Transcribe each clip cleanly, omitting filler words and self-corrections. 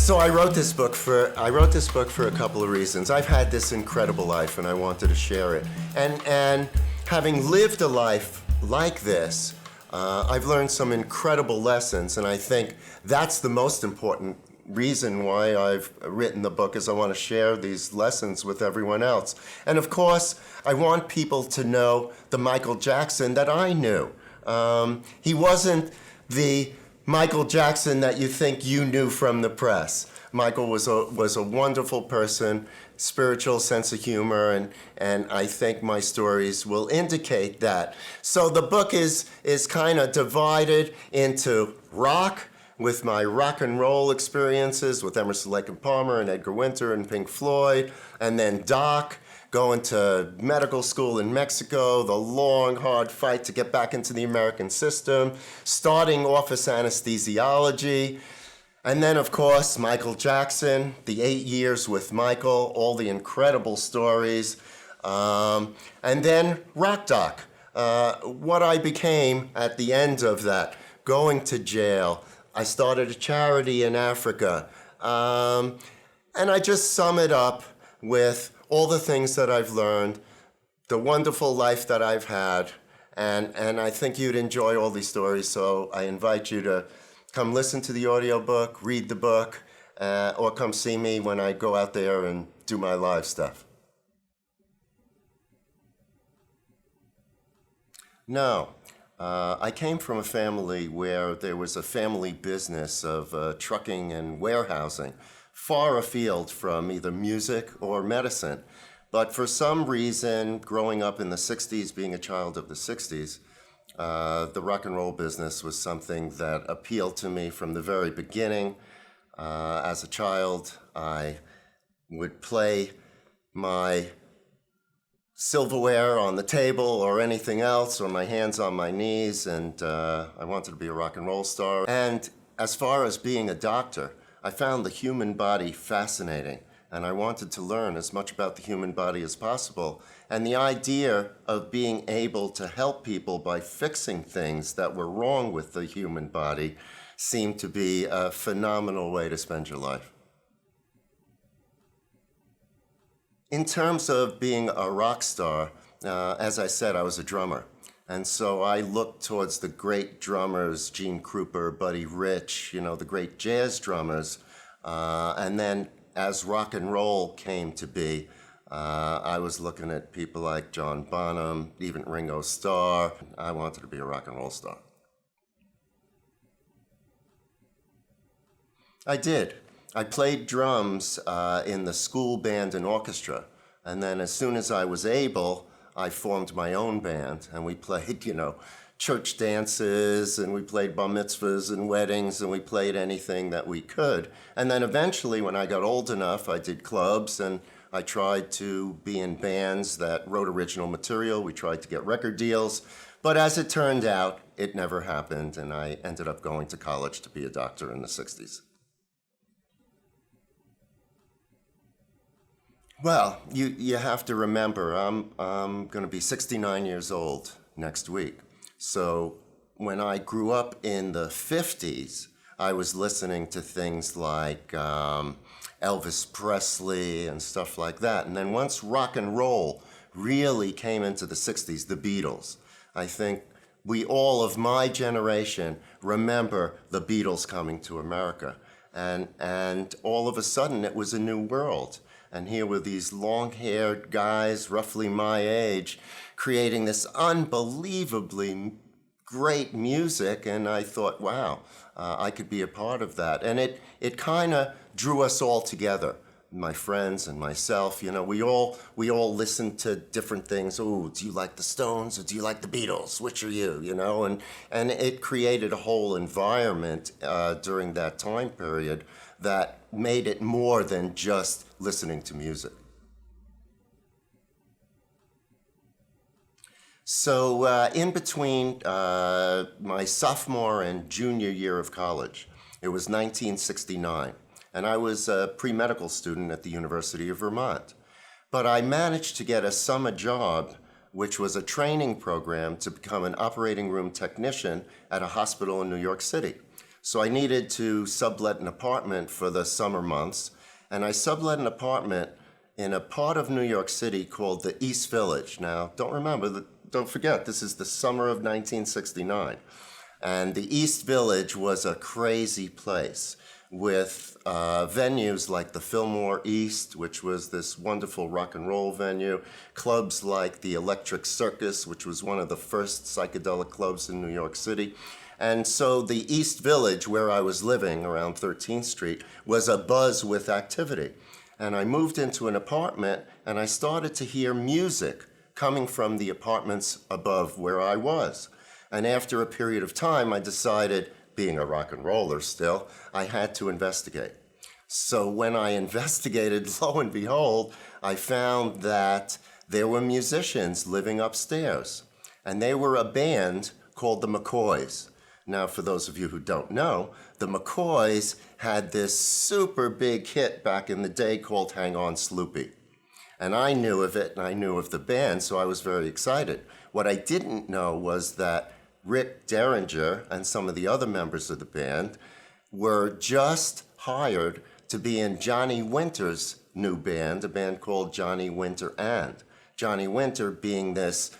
So I wrote this book for a couple of reasons. I've had this incredible life, and I wanted to share it. And having lived a life like this, I've learned some incredible lessons, and I think that's the most important reason why I've written the book, is I want to share these lessons with everyone else. And of course, I want people to know the Michael Jackson that I knew. He wasn't the Michael Jackson that you think you knew from the press. Michael was a wonderful person, spiritual sense of humor, and I think my stories will indicate that. So the book is kind of divided into rock, with my rock and roll experiences with Emerson, Lake and Palmer and Edgar Winter and Pink Floyd, and then doc, going to medical school in Mexico, the long, hard fight to get back into the American system, starting office anesthesiology, and then, of course, Michael Jackson, the 8 years with Michael, all the incredible stories, and then rock doc, what I became at the end of that, going to jail. I started a charity in Africa, and I just sum it up with all the things that I've learned, the wonderful life that I've had, and I think you'd enjoy all these stories, so I invite you to come listen to the audiobook, read the book, or come see me when I go out there and do my live stuff. No, I came from a family where there was a family business of trucking and warehousing, far afield from either music or medicine. But for some reason, growing up in the 60s, being a child of the 60s, the rock and roll business was something that appealed to me from the very beginning. As a child, I would play my silverware on the table or anything else, or my hands on my knees, and I wanted to be a rock and roll star. And as far as being a doctor, I found the human body fascinating, and I wanted to learn as much about the human body as possible. And the idea of being able to help people by fixing things that were wrong with the human body seemed to be a phenomenal way to spend your life. In terms of being a rock star, as I said, I was a drummer. And so I looked towards the great drummers, Gene Krupa, Buddy Rich, the great jazz drummers. And then as rock and roll came to be, I was looking at people like John Bonham, even Ringo Starr. I wanted to be a rock and roll star. I did. I played drums in the school band and orchestra. And then as soon as I was able, I formed my own band, and we played, church dances, and we played bar mitzvahs and weddings, and we played anything that we could. And then eventually, when I got old enough, I did clubs, and I tried to be in bands that wrote original material. We tried to get record deals. But as it turned out, it never happened, and I ended up going to college to be a doctor in the 60s. Well, you have to remember, I'm going to be 69 years old next week. So when I grew up in the 50s, I was listening to things like Elvis Presley and stuff like that. And then once rock and roll really came into the 60s, the Beatles, I think we all of my generation remember the Beatles coming to America. And all of a sudden, it was a new world. And here were these long-haired guys, roughly my age, creating this unbelievably great music. And I thought, wow, I could be a part of that. And it kind of drew us all together, my friends and myself. We all listened to different things. Oh, do you like the Stones or do you like the Beatles? Which are you? And it created a whole environment during that time period that made it more than just listening to music. So in between my sophomore and junior year of college, it was 1969, and I was a pre-medical student at the University of Vermont. But I managed to get a summer job, which was a training program to become an operating room technician at a hospital in New York City. So I needed to sublet an apartment for the summer months, and I sublet an apartment in a part of New York City called the East Village. Now, don't forget, this is the summer of 1969. And the East Village was a crazy place with venues like the Fillmore East, which was this wonderful rock and roll venue, clubs like the Electric Circus, which was one of the first psychedelic clubs in New York City. And so the East Village, where I was living around 13th Street, was abuzz with activity. And I moved into an apartment, and I started to hear music coming from the apartments above where I was. And after a period of time, I decided, being a rock and roller still, I had to investigate. So when I investigated, lo and behold, I found that there were musicians living upstairs. And they were a band called the McCoys. Now, for those of you who don't know, the McCoys had this super big hit back in the day called Hang On Sloopy. And I knew of it, and I knew of the band, so I was very excited. What I didn't know was that Rick Derringer and some of the other members of the band were just hired to be in Johnny Winter's new band, a band called Johnny Winter and. Johnny Winter being this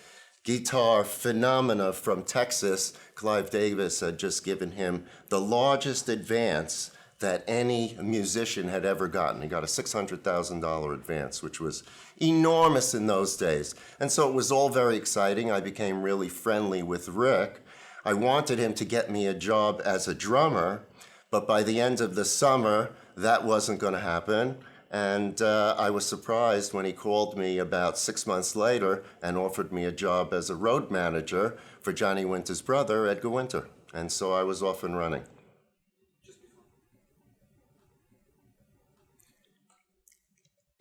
guitar phenomena from Texas. Clive Davis had just given him the largest advance that any musician had ever gotten. He got a $600,000 advance, which was enormous in those days. And so it was all very exciting. I became really friendly with Rick. I wanted him to get me a job as a drummer, but by the end of the summer, that wasn't going to happen. And I was surprised when he called me about 6 months later and offered me a job as a road manager for Johnny Winter's brother, Edgar Winter. And so I was off and running.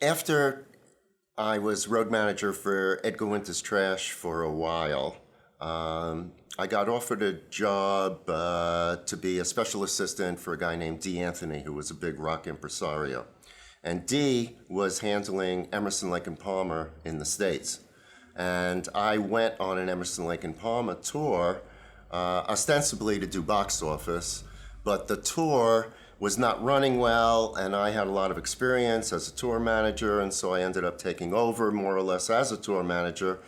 After I was road manager for Edgar Winter's Trash for a while, I got offered a job to be a special assistant for a guy named D. Anthony, who was a big rock impresario. And D was handling Emerson, Lake and Palmer in the States. And I went on an Emerson, Lake and Palmer tour, ostensibly to do box office, but the tour was not running well, and I had a lot of experience as a tour manager, and so I ended up taking over more or less as a tour manager.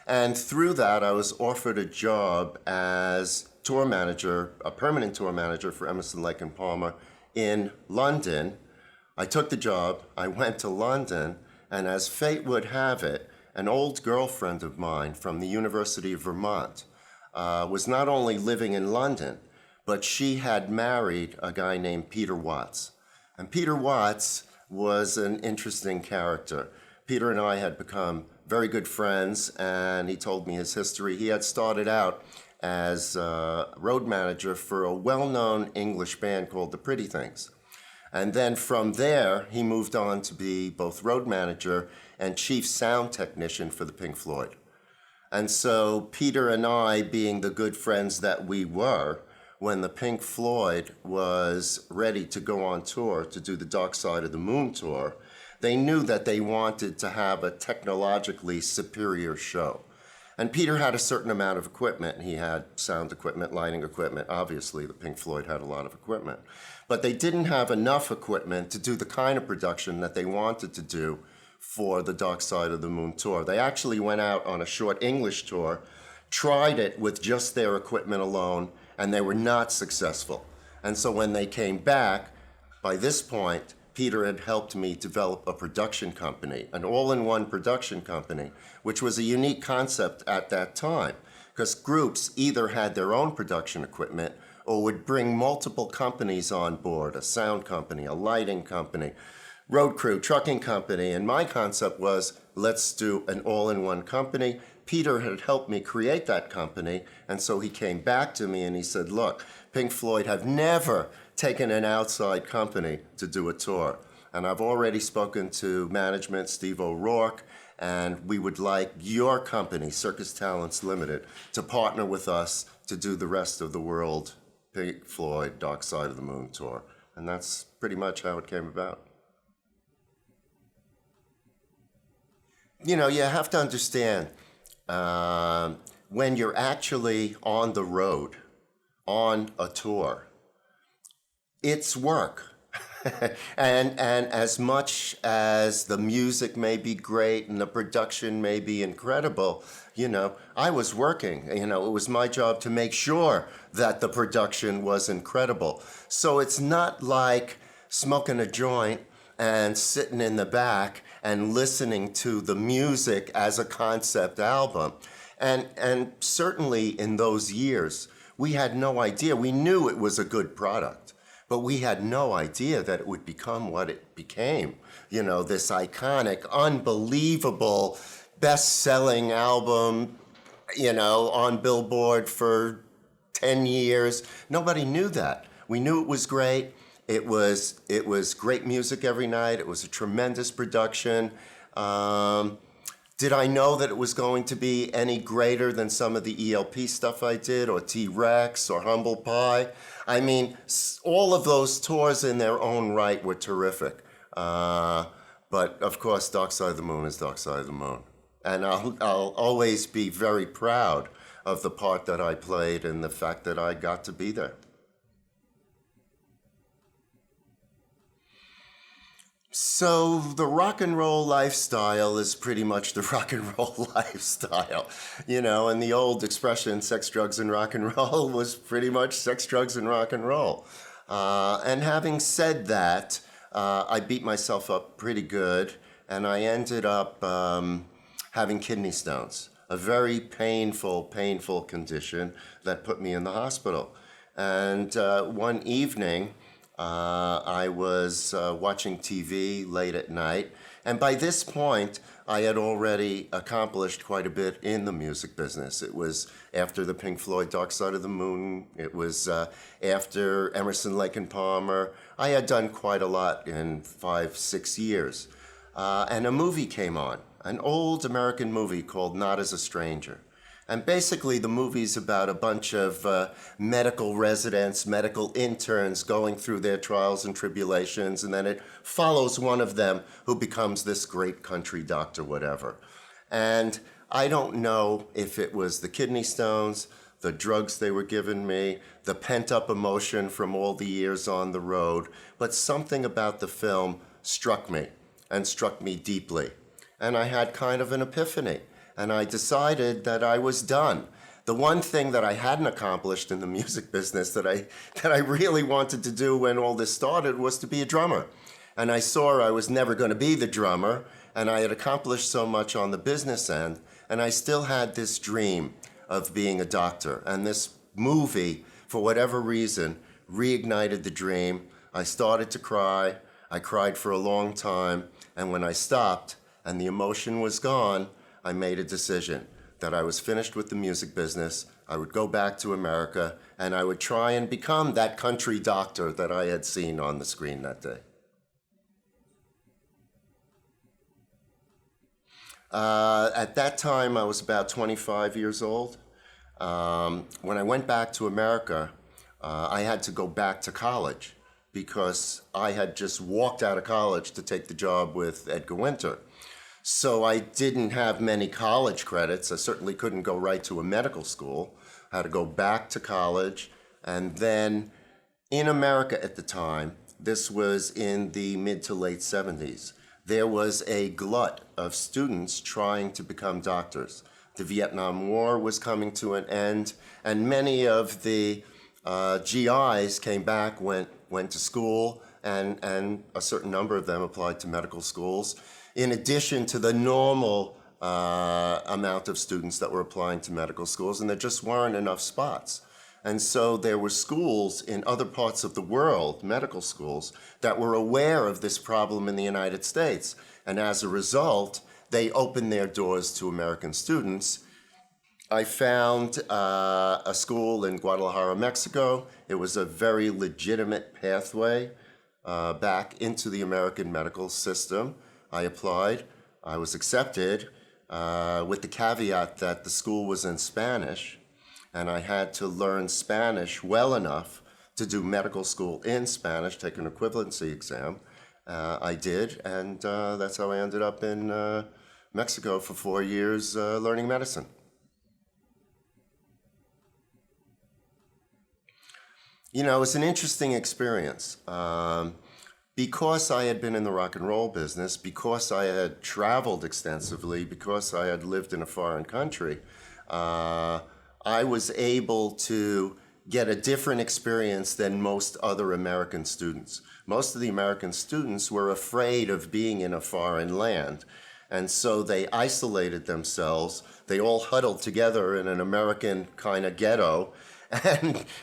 And through that, I was offered a job as tour manager, a permanent tour manager for Emerson, Lake and Palmer in London. I took the job, I went to London, and as fate would have it, an old girlfriend of mine from the University of Vermont was not only living in London, but she had married a guy named Peter Watts. And Peter Watts was an interesting character. Peter and I had become very good friends, and he told me his history. He had started out as road manager for a well-known English band called the Pretty Things. And then from there, he moved on to be both road manager and chief sound technician for the Pink Floyd. And so Peter and I, being the good friends that we were, when the Pink Floyd was ready to go on tour to do the Dark Side of the Moon tour, they knew that they wanted to have a technologically superior show. And Peter had a certain amount of equipment. He had sound equipment, lighting equipment. Obviously, the Pink Floyd had a lot of equipment. But they didn't have enough equipment to do the kind of production that they wanted to do for the Dark Side of the Moon tour. They actually went out on a short English tour, tried it with just their equipment alone, and they were not successful. And so when they came back, by this point, Peter had helped me develop a production company, an all-in-one production company, which was a unique concept at that time, because groups either had their own production equipment or would bring multiple companies on board, a sound company, a lighting company, road crew, trucking company, and my concept was, let's do an all-in-one company. Peter had helped me create that company, and so he came back to me and he said, look, Pink Floyd have never taken an outside company to do a tour. And I've already spoken to management, Steve O'Rourke, and we would like your company, Circus Talents Limited, to partner with us to do the rest of the world Pink Floyd Dark Side of the Moon tour. And that's pretty much how it came about. You know, you have to understand, when you're actually on the road, on a tour, it's work. And as much as the music may be great and the production may be incredible, I was working. It was my job to make sure that the production was incredible. So it's not like smoking a joint and sitting in the back and listening to the music as a concept album. And certainly in those years, we had no idea. We knew it was a good product, but we had no idea that it would become what it became. This iconic, unbelievable, best-selling album, on Billboard for 10 years. Nobody knew that. We knew it was great. It was great music every night. It was a tremendous production. Did I know that it was going to be any greater than some of the ELP stuff I did, or T-Rex, or Humble Pie? I mean, all of those tours in their own right were terrific. But of course, Dark Side of the Moon is Dark Side of the Moon. And I'll always be very proud of the part that I played and the fact that I got to be there. So the rock and roll lifestyle is pretty much the rock and roll lifestyle, and the old expression, sex, drugs, and rock and roll, was pretty much sex, drugs, and rock and roll. And having said that, I beat myself up pretty good, and I ended up having kidney stones, a very painful condition that put me in the hospital. And one evening, I was watching TV late at night, and by this point, I had already accomplished quite a bit in the music business. It was after the Pink Floyd Dark Side of the Moon. It was after Emerson, Lake and Palmer. I had done quite a lot in 5-6 years. And a movie came on, an old American movie called Not as a Stranger. And basically, the movie's about a bunch of medical residents, medical interns going through their trials and tribulations, and then it follows one of them who becomes this great country doctor, whatever. And I don't know if it was the kidney stones, the drugs they were giving me, the pent-up emotion from all the years on the road, but something about the film struck me, and struck me deeply. And I had kind of an epiphany. And I decided that I was done. The one thing that I hadn't accomplished in the music business that I really wanted to do when all this started was to be a drummer. And I saw I was never going to be the drummer, and I had accomplished so much on the business end, and I still had this dream of being a doctor. And this movie, for whatever reason, reignited the dream. I started to cry. I cried for a long time, and when I stopped and the emotion was gone, I made a decision that I was finished with the music business. I would go back to America, and I would try and become that country doctor that I had seen on the screen that day. At that time, I was about 25 years old. When I went back to America, I had to go back to college because I had just walked out of college to take the job with Edgar Winter. So I didn't have many college credits. I certainly couldn't go right to a medical school. I had to go back to college. And then in America at the time, this was in the mid to late 70s, there was a glut of students trying to become doctors. The Vietnam War was coming to an end, and many of the GIs came back, went to school, and a certain number of them applied to medical schools, in addition to the normal amount of students that were applying to medical schools, and there just weren't enough spots. And so there were schools in other parts of the world, medical schools, that were aware of this problem in the United States. And as a result, they opened their doors to American students. I found a school in Guadalajara, Mexico. It was a very legitimate pathway back into the American medical system. I applied. I was accepted with the caveat that the school was in Spanish, and I had to learn Spanish well enough to do medical school in Spanish, take an equivalency exam. I did, and that's how I ended up in Mexico for 4 years learning medicine. You know, it was an interesting experience. Because I had been in the rock and roll business, because I had traveled extensively, because I had lived in a foreign country, I was able to get a different experience than most other American students. Most of the American students were afraid of being in a foreign land, and so they isolated themselves. They all huddled together in an American kind of ghetto,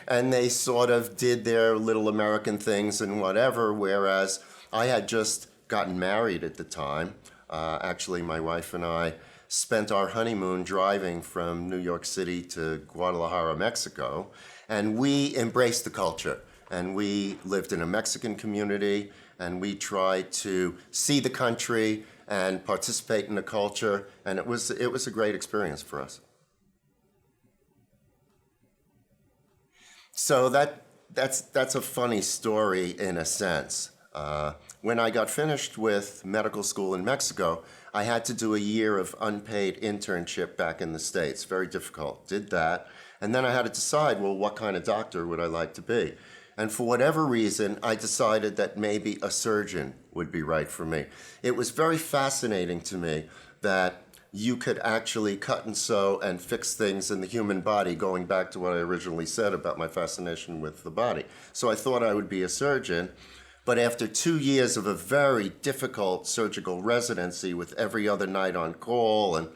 and they sort of did their little American things and whatever, whereas I had just gotten married at the time. Actually, my wife and I spent our honeymoon driving from New York City to Guadalajara, Mexico, and we embraced the culture. And we lived in a Mexican community, and we tried to see the country and participate in the culture, and it was a great experience for us. So that's a funny story in a sense. When I got finished with medical school in Mexico, I had to do a year of unpaid internship back in the States. Very difficult. Did that. And then I had to decide, well, what kind of doctor would I like to be? And for whatever reason, I decided that maybe a surgeon would be right for me. It was very fascinating to me that you could actually cut and sew and fix things in the human body, going back to what I originally said about my fascination with the body. So I thought I would be a surgeon, but after 2 years of a very difficult surgical residency with every other night on call and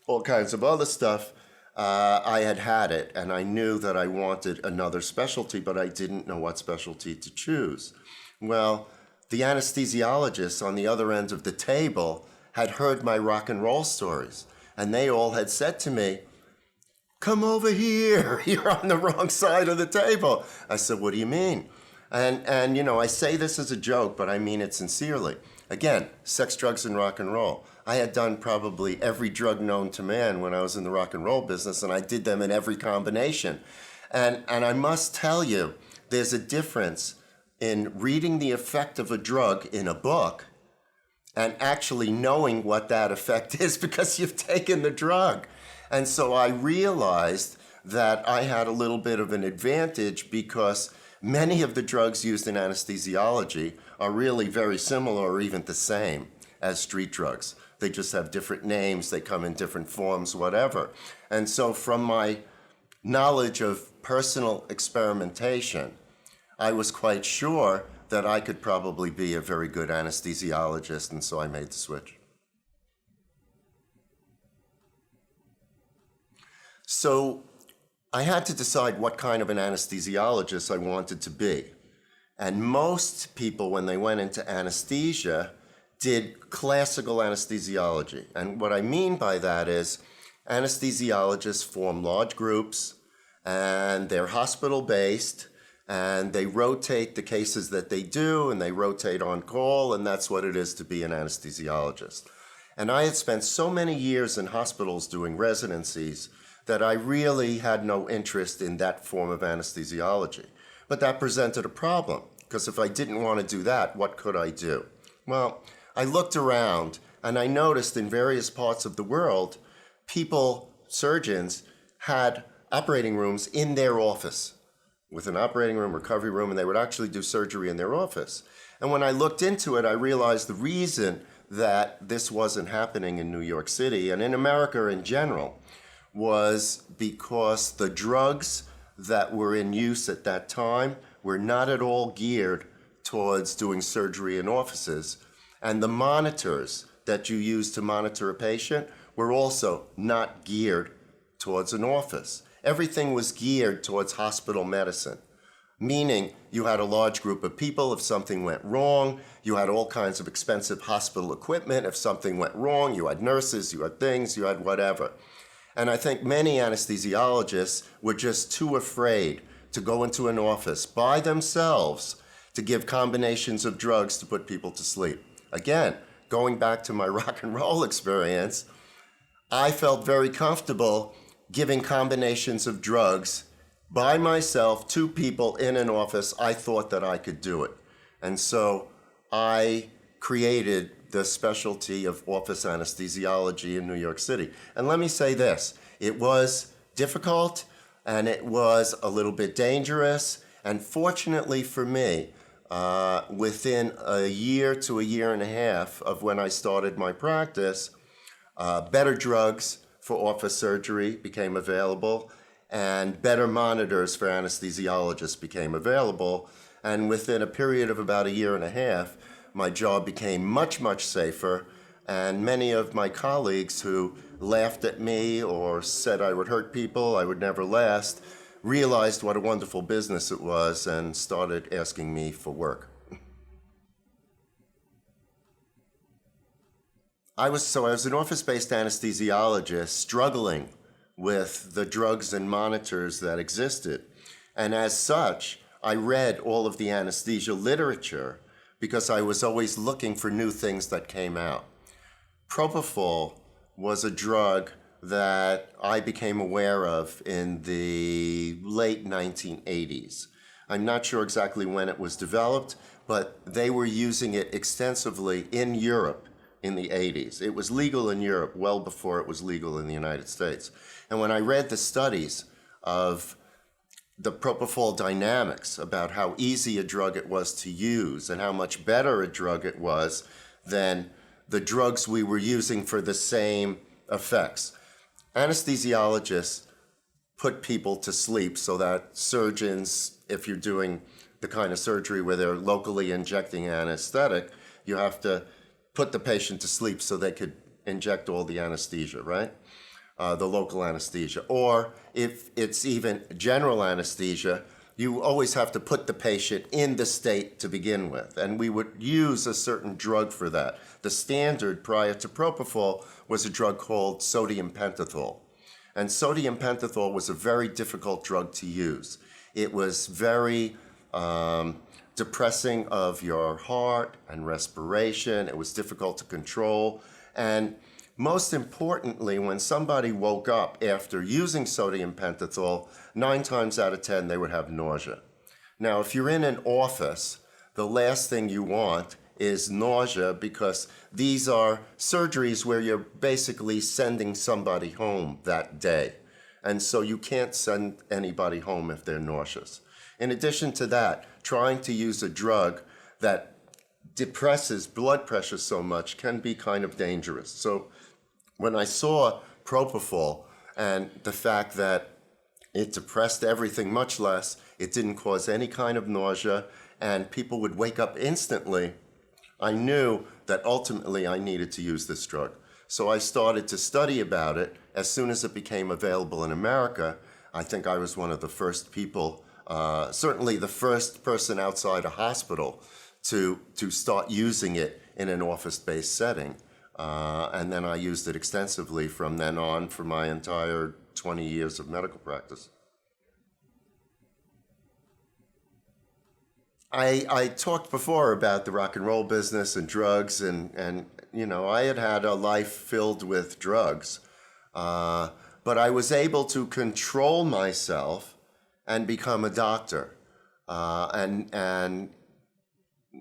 all kinds of other stuff, I had it, and I knew that I wanted another specialty, but I didn't know what specialty to choose. Well, the anesthesiologist on the other end of the table had heard my rock and roll stories, and they all had said to me, "Come over here, you're on the wrong side of the table." I said, "What do you mean?" And you know, I say this as a joke, but I mean it sincerely. Again, sex, drugs, and rock and roll. I had done probably every drug known to man when I was in the rock and roll business, and I did them in every combination. And I must tell you, there's a difference in reading the effect of a drug in a book and actually knowing what that effect is because you've taken the drug. And so I realized that I had a little bit of an advantage because many of the drugs used in anesthesiology are really very similar or even the same as street drugs. They just have different names, they come in different forms, whatever. And so from my knowledge of personal experimentation, I was quite sure that I could probably be a very good anesthesiologist, and so I made the switch. So I had to decide what kind of an anesthesiologist I wanted to be. And most people, when they went into anesthesia, did classical anesthesiology. And what I mean by that is anesthesiologists form large groups, and they're hospital-based, and they rotate the cases that they do, and they rotate on call, and that's what it is to be an anesthesiologist. And I had spent so many years in hospitals doing residencies that I really had no interest in that form of anesthesiology. But that presented a problem, because if I didn't want to do that, what could I do? Well, I looked around, and I noticed in various parts of the world, people, surgeons, had operating rooms in their office, with an operating room, recovery room, and they would actually do surgery in their office. And when I looked into it, I realized the reason that this wasn't happening in New York City and in America in general was because the drugs that were in use at that time were not at all geared towards doing surgery in offices. And the monitors that you use to monitor a patient were also not geared towards an office. Everything was geared towards hospital medicine, meaning you had a large group of people. If something went wrong, you had all kinds of expensive hospital equipment. If something went wrong, you had nurses, you had things, you had whatever. And I think many anesthesiologists were just too afraid to go into an office by themselves to give combinations of drugs to put people to sleep. Again, going back to my rock and roll experience, I felt very comfortable giving combinations of drugs by myself to people in an office. I thought that I could do it. And so I created the specialty of office anesthesiology in New York City. And let me say this, it was difficult and it was a little bit dangerous And fortunately for me, within a year to a year and a half of when I started my practice, better drugs for office surgery became available, and better monitors for anesthesiologists became available. And within a period of about a year and a half, my job became much, much safer. And many of my colleagues who laughed at me or said I would hurt people, I would never last, realized what a wonderful business it was and started asking me for work. I was an office-based anesthesiologist struggling with the drugs and monitors that existed. And as such, I read all of the anesthesia literature because I was always looking for new things that came out. Propofol was a drug that I became aware of in the late 1980s. I'm not sure exactly when it was developed, but they were using it extensively in Europe in the 80s. It was legal in Europe well before it was legal in the United States. And when I read the studies of the Propofol dynamics about how easy a drug it was to use and how much better a drug it was than the drugs we were using for the same effects. Anesthesiologists put people to sleep so that surgeons, if you're doing the kind of surgery where they're locally injecting anesthetic, you have to put the patient to sleep so they could inject all the anesthesia, right? The local anesthesia. Or if it's even general anesthesia, you always have to put the patient in the state to begin with. And we would use a certain drug for that. The standard prior to Propofol was a drug called sodium pentothal. And sodium pentothal was a very difficult drug to use. It was very depressing of your heart and respiration. It was difficult to control. And most importantly, when somebody woke up after using sodium pentothal, 9 times out of 10, they would have nausea. Now, if you're in an office, the last thing you want is nausea because these are surgeries where you're basically sending somebody home that day. And so you can't send anybody home if they're nauseous. In addition to that, trying to use a drug that depresses blood pressure so much can be kind of dangerous. So when I saw Propofol and the fact that it depressed everything much less, it didn't cause any kind of nausea, and people would wake up instantly, I knew that ultimately I needed to use this drug. So I started to study about it. As soon as it became available in America, I think I was one of the first people, certainly the first person outside a hospital to start using it in an office-based setting. And then I used it extensively from then on for my entire 20 years of medical practice. I talked before about the rock and roll business and drugs, and you know, I had a life filled with drugs. But I was able to control myself and become a doctor. And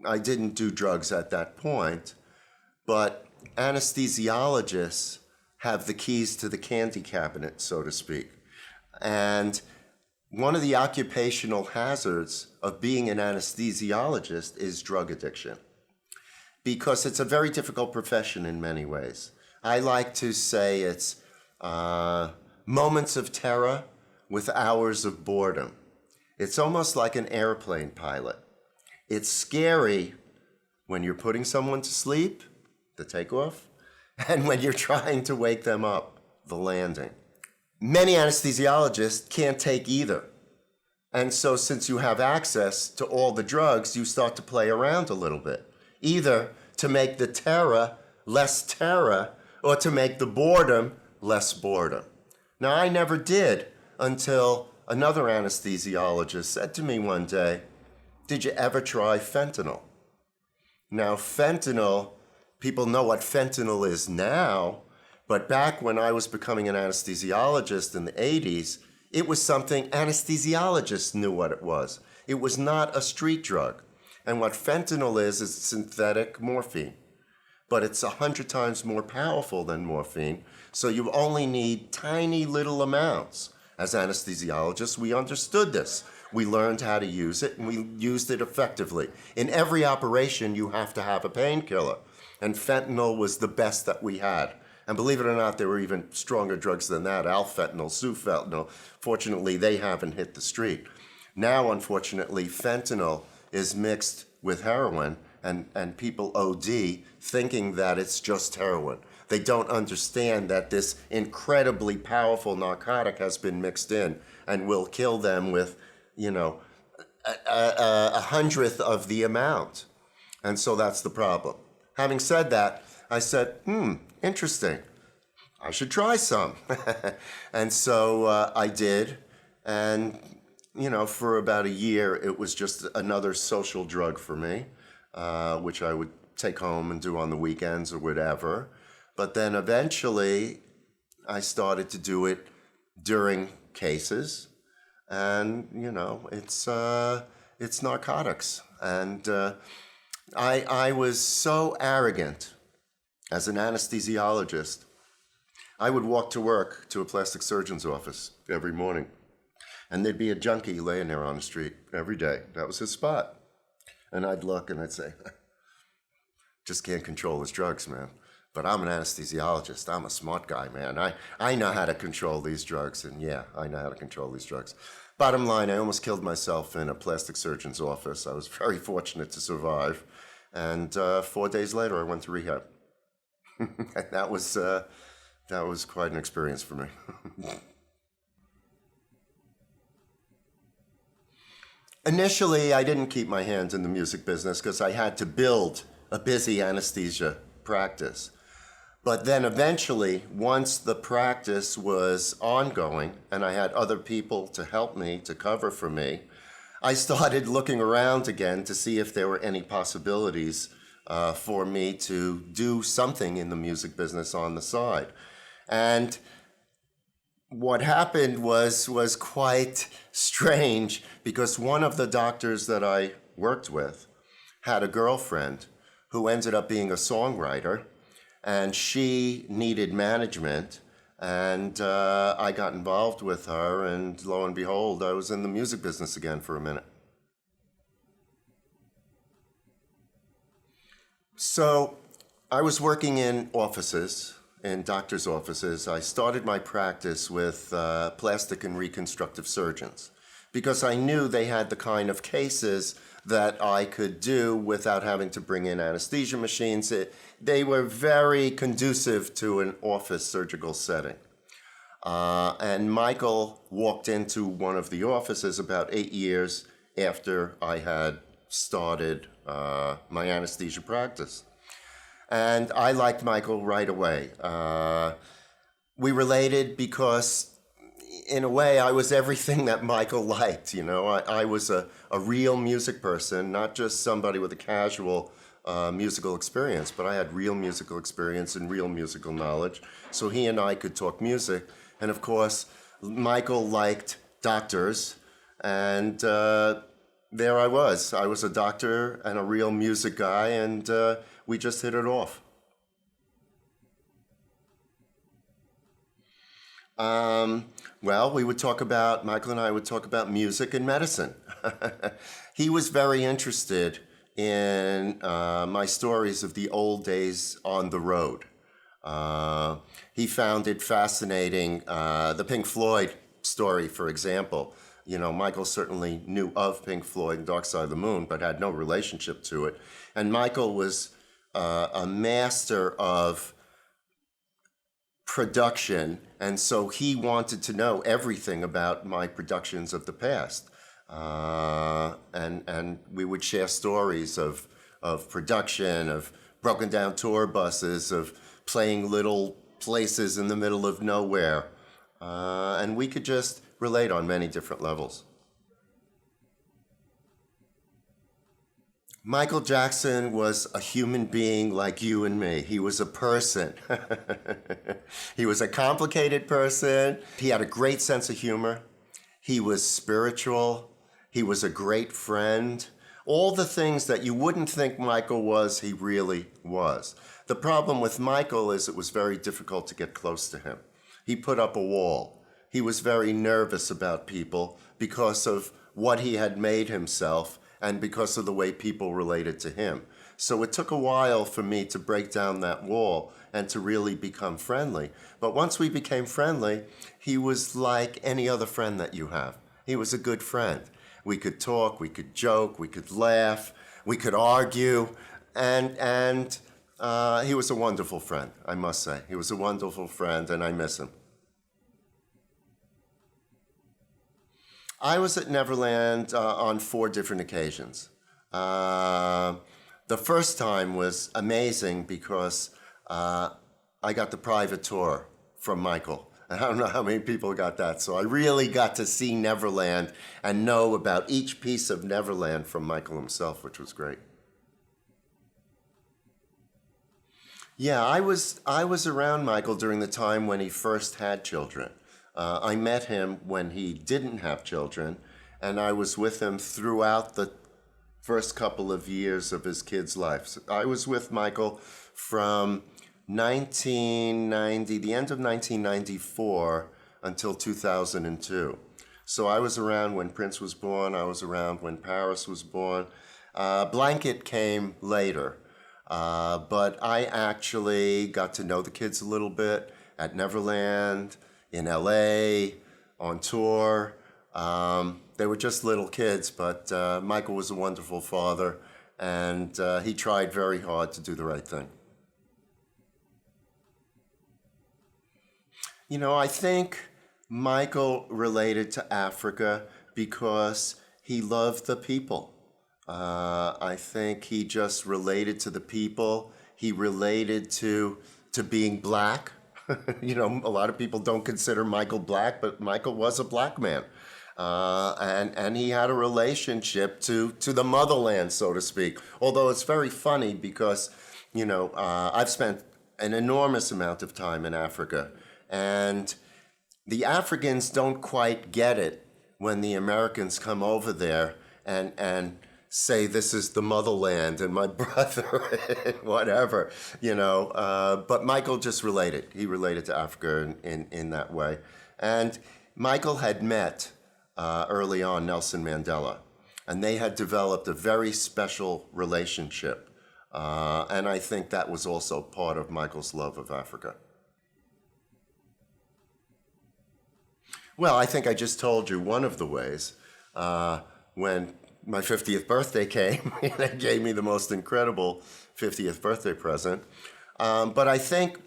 I didn't do drugs at that point, but anesthesiologists have the keys to the candy cabinet, so to speak. And one of the occupational hazards of being an anesthesiologist is drug addiction, because it's a very difficult profession in many ways. I like to say it's moments of terror with hours of boredom. It's almost like an airplane pilot. It's scary when you're putting someone to sleep, the takeoff, and when you're trying to wake them up, the landing. Many anesthesiologists can't take either. And so since you have access to all the drugs, you start to play around a little bit, either to make the terror less terror or to make the boredom less boredom. Now, I never did until another anesthesiologist said to me one day, "Did you ever try fentanyl?" Now, fentanyl, people know what fentanyl is now, but back when I was becoming an anesthesiologist in the 80s, it was something anesthesiologists knew what it was. It was not a street drug. And what fentanyl is synthetic morphine. But it's 100 times more powerful than morphine, so you only need tiny little amounts. As anesthesiologists, we understood this. We learned how to use it, and we used it effectively. In every operation, you have to have a painkiller, and fentanyl was the best that we had. And believe it or not, there were even stronger drugs than that, alfentanil, sufentanil. Fortunately, they haven't hit the street. Now, unfortunately, fentanyl is mixed with heroin, and people OD thinking that it's just heroin. They don't understand that this incredibly powerful narcotic has been mixed in and will kill them with, a hundredth of the amount. And so that's the problem. Having said that, I said, interesting. I should try some. And so I did. And, for about a year, it was just another social drug for me, which I would take home and do on the weekends or whatever. But then eventually, I started to do it during cases. And, it's narcotics. And I was so arrogant as an anesthesiologist. I would walk to work to a plastic surgeon's office every morning, and there'd be a junkie laying there on the street every day. That was his spot. And I'd look and I'd say, just can't control his drugs, man. But I'm an anesthesiologist. I'm a smart guy, man. I know how to control these drugs, and yeah, I know how to control these drugs. Bottom line, I almost killed myself in a plastic surgeon's office. I was very fortunate to survive. And 4 days later, I went to rehab. And that was quite an experience for me. Initially, I didn't keep my hands in the music business because I had to build a busy anesthesia practice. But then eventually, once the practice was ongoing and I had other people to help me, to cover for me, I started looking around again to see if there were any possibilities for me to do something in the music business on the side. And what happened was quite strange, because one of the doctors that I worked with had a girlfriend who ended up being a songwriter, and she needed management, and I got involved with her, and lo and behold, I was in the music business again for a minute. So I was working in offices, in doctors' offices. I started my practice with plastic and reconstructive surgeons because I knew they had the kind of cases that I could do without having to bring in anesthesia machines. They were very conducive to an office surgical setting. And Michael walked into one of the offices about 8 years after I had started my anesthesia practice. And I liked Michael right away. We related because, in a way, I was everything that Michael liked. I was a real music person, not just somebody with a casual musical experience, but I had real musical experience and real musical knowledge. So he and I could talk music. And of course, Michael liked doctors, and there I was. I was a doctor and a real music guy, and we just hit it off. Well, Michael and I would talk about music and medicine. He was very interested in my stories of the old days on the road. He found it fascinating, the Pink Floyd story, for example. Michael certainly knew of Pink Floyd and Dark Side of the Moon, but had no relationship to it. And Michael was a master of production, and so he wanted to know everything about my productions of the past. And we would share stories of production, of broken down tour buses, of playing little places in the middle of nowhere. And we could just relate on many different levels. Michael Jackson was a human being like you and me. He was a person. He was a complicated person. He had a great sense of humor. He was spiritual. He was a great friend. All the things that you wouldn't think Michael was, he really was. The problem with Michael is it was very difficult to get close to him. He put up a wall. He was very nervous about people because of what he had made himself and because of the way people related to him. So it took a while for me to break down that wall and to really become friendly. But once we became friendly, he was like any other friend that you have. He was a good friend. We could talk, we could joke, we could laugh, we could argue, and he was a wonderful friend, I must say. He was a wonderful friend, and I miss him. I was at Neverland on 4 different occasions. The first time was amazing because I got the private tour from Michael. I don't know how many people got that. So I really got to see Neverland and know about each piece of Neverland from Michael himself, which was great. Yeah, I was around Michael during the time when he first had children. I met him when he didn't have children, and I was with him throughout the first couple of years of his kids' lives. I was with Michael from 1990, the end of 1994 until 2002. So I was around when Prince was born. I was around when Paris was born. Blanket came later, but I actually got to know the kids a little bit at Neverland, in LA, on tour. They were just little kids, but Michael was a wonderful father, and he tried very hard to do the right thing. You know, I think Michael related to Africa because he loved the people. I think he just related to the people. He related to being black. You know, a lot of people don't consider Michael black, but Michael was a black man. And he had a relationship to the motherland, so to speak. Although it's very funny because, you know, I've spent an enormous amount of time in Africa. And the Africans don't quite get it when the Americans come over there and say this is the motherland and my brother and whatever, you know. But Michael just related. He related to Africa in that way. And Michael had met early on Nelson Mandela, and they had developed a very special relationship. And I think that was also part of Michael's love of Africa. Well, I think I just told you one of the ways. When my 50th birthday came, they gave me the most incredible 50th birthday present. But I think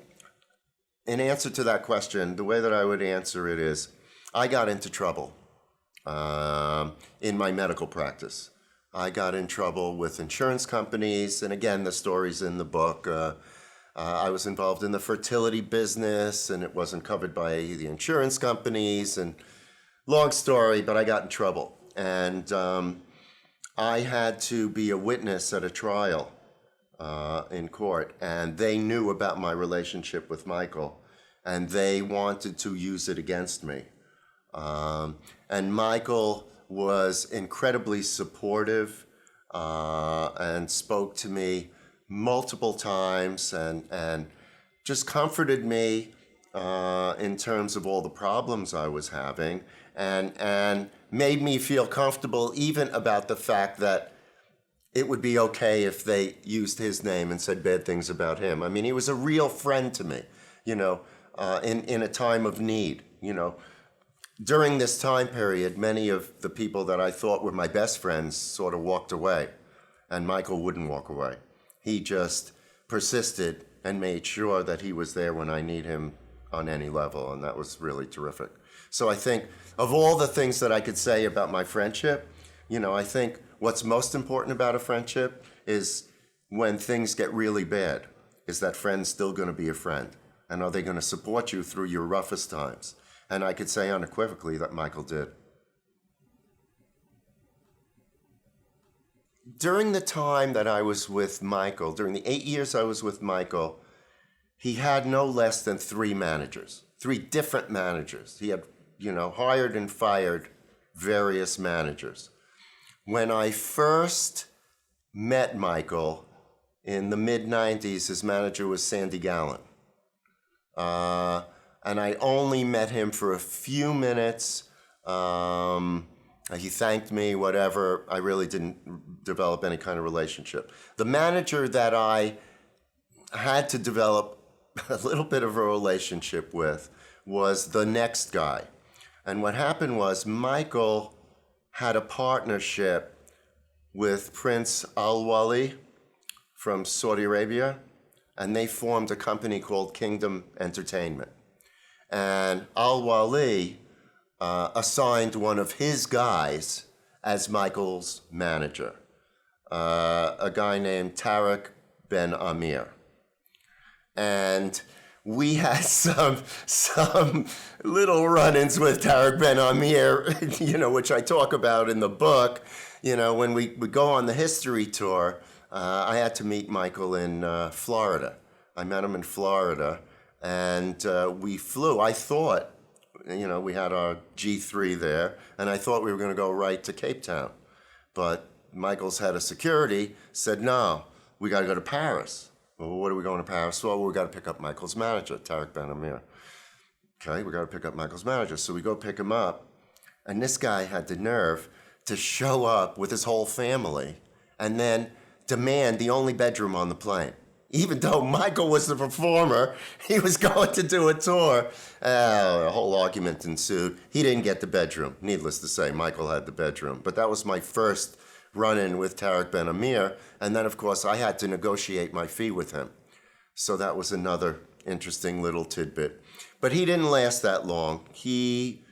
in answer to that question, the way that I would answer it is, I got into trouble in my medical practice. I got in trouble with insurance companies, and again, the story's in the book. I was involved in the fertility business, and it wasn't covered by the insurance companies, and long story, but I got in trouble. And I had to be a witness at a trial in court, and they knew about my relationship with Michael, and they wanted to use it against me. And Michael was incredibly supportive and spoke to me multiple times and just comforted me in terms of all the problems I was having and made me feel comfortable even about the fact that it would be okay if they used his name and said bad things about him. I mean, he was a real friend to me, you know, in a time of need, you know. During this time period, many of the people that I thought were my best friends sort of walked away, and Michael wouldn't walk away. He just persisted and made sure that he was there when I need him on any level, and that was really terrific. So I think of all the things that I could say about my friendship, you know, I think what's most important about a friendship is when things get really bad, is that friend's still going to be a friend? And are they going to support you through your roughest times? And I could say unequivocally that Michael did. During the time that I was with Michael, during the 8 years I was with Michael, he had no less than 3 managers, 3 different managers. He had, you know, hired and fired various managers. When I first met Michael in the mid-90s, his manager was Sandy Gallen. And I only met him for a few minutes. He thanked me, whatever. I really didn't develop any kind of relationship. The manager that I had to develop a little bit of a relationship with was the next guy. And what happened was Michael had a partnership with Prince Al Wali from Saudi Arabia, and they formed a company called Kingdom Entertainment. And Al Wali assigned one of his guys as Michael's manager, a guy named Tariq Ben Amir. And we had some little run-ins with Tariq Ben Amir, which I talk about in the book. When we go on the history tour, I had to meet Michael in Florida. I met him in Florida, and we flew. I thought, we had our G3 there, and I thought we were going to go right to Cape Town. But Michael's head of security said, no, we got to go to Paris. Well, what are we going to Paris? Well, we got to pick up Michael's manager, Tariq Ben Amir. Okay, we got to pick up Michael's manager. So we go pick him up, and this guy had the nerve to show up with his whole family and then demand the only bedroom on the plane. Even though Michael was the performer, he was going to do a tour. A whole argument ensued. He didn't get the bedroom. Needless to say, Michael had the bedroom. But that was my first run-in with Tariq Ben Amir. And then, of course, I had to negotiate my fee with him. So that was another interesting little tidbit. But he didn't last that long. He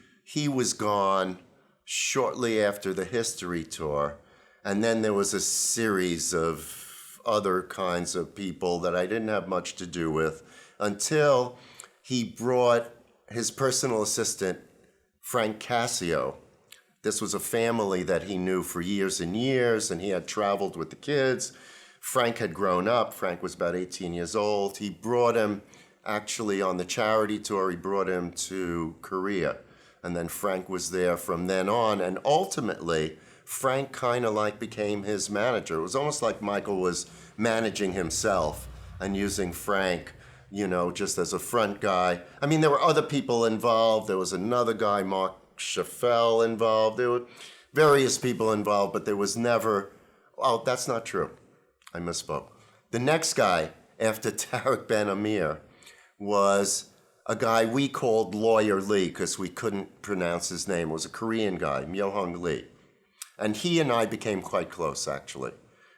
was gone shortly after the history tour. And then there was a series of other kinds of people that I didn't have much to do with until he brought his personal assistant, Frank Cassio. This was a family that he knew for years and years, and he had traveled with the kids. Frank had grown up. Frank was about 18 years old. He brought him, actually on the charity tour, he brought him to Korea. And then Frank was there from then on, and ultimately, Frank kind of like became his manager. It was almost like Michael was managing himself and using Frank, just as a front guy. I mean, there were other people involved. There was another guy, Mark Schaffel, involved. There were various people involved, but there was never, oh, that's not true. I misspoke. The next guy after Tariq Ben Amir was a guy we called Lawyer Lee because we couldn't pronounce his name. It was a Korean guy, Myo-hung Lee. And he and I became quite close, actually.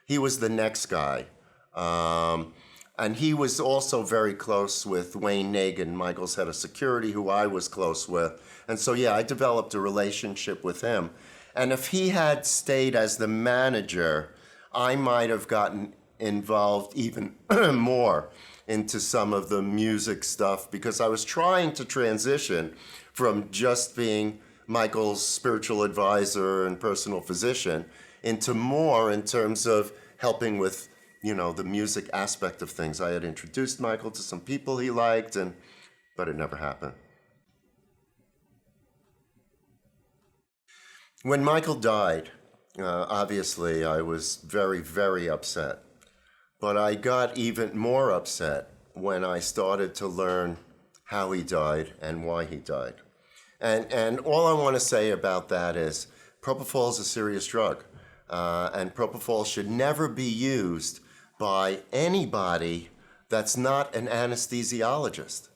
He was the next guy. And he was also very close with Wayne Nagin, Michael's head of security, who I was close with. And so, yeah, I developed a relationship with him. And if he had stayed as the manager, I might have gotten involved even more into some of the music stuff because I was trying to transition from just being Michael's spiritual advisor and personal physician into more in terms of helping with, the music aspect of things. I had introduced Michael to some people he liked, but it never happened. When Michael died, obviously I was very, very upset. But I got even more upset when I started to learn how he died and why he died. And all I want to say about that is Propofol is a serious drug. And Propofol should never be used by anybody that's not an anesthesiologist.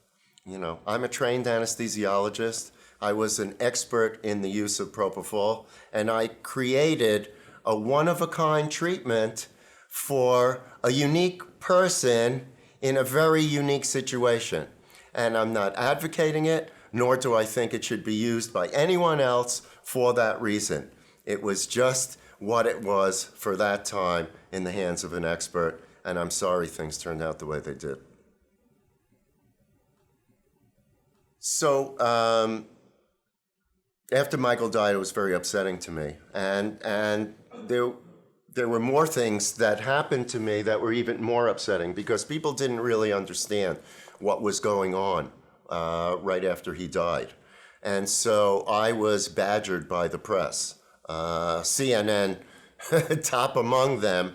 I'm a trained anesthesiologist. I was an expert in the use of Propofol, and I created a one-of-a-kind treatment for a unique person in a very unique situation. And I'm not advocating it, nor do I think it should be used by anyone else for that reason. It was just what it was for that time in the hands of an expert, and I'm sorry things turned out the way they did. So, after Michael died, it was very upsetting to me. And there were more things that happened to me that were even more upsetting because people didn't really understand what was going on right after he died. And so I was badgered by the press. CNN, top among them,